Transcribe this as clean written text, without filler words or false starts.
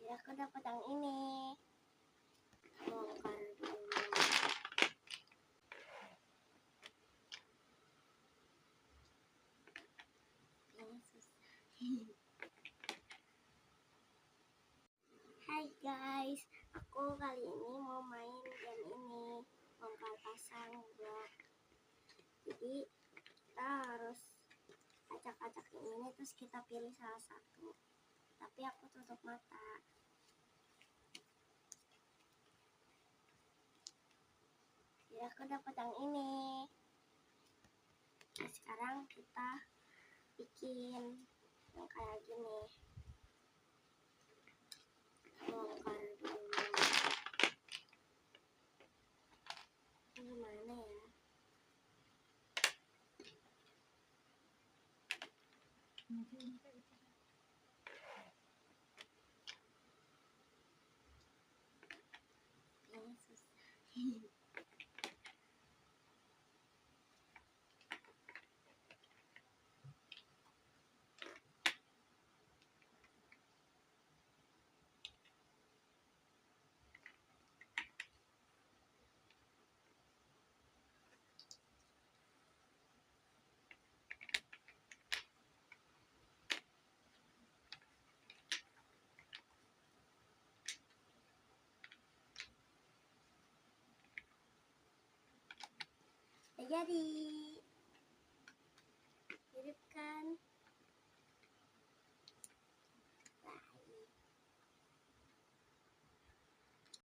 Ya, aku dapat yang ini. Bongkar dulu. Ini susah. Hai guys, aku kali ini mau main game ini, bongkar pasang blok. Jadi kita harus acak-acak ini, terus kita pilih salah satu. Tapi aku tutup mata. Ya, aku dapat yang ini. Nah, sekarang kita bikin yang kayak gini. Bongkar dulu. Ini gimana ya? Ini susah. Udah jadi. Mirip kan?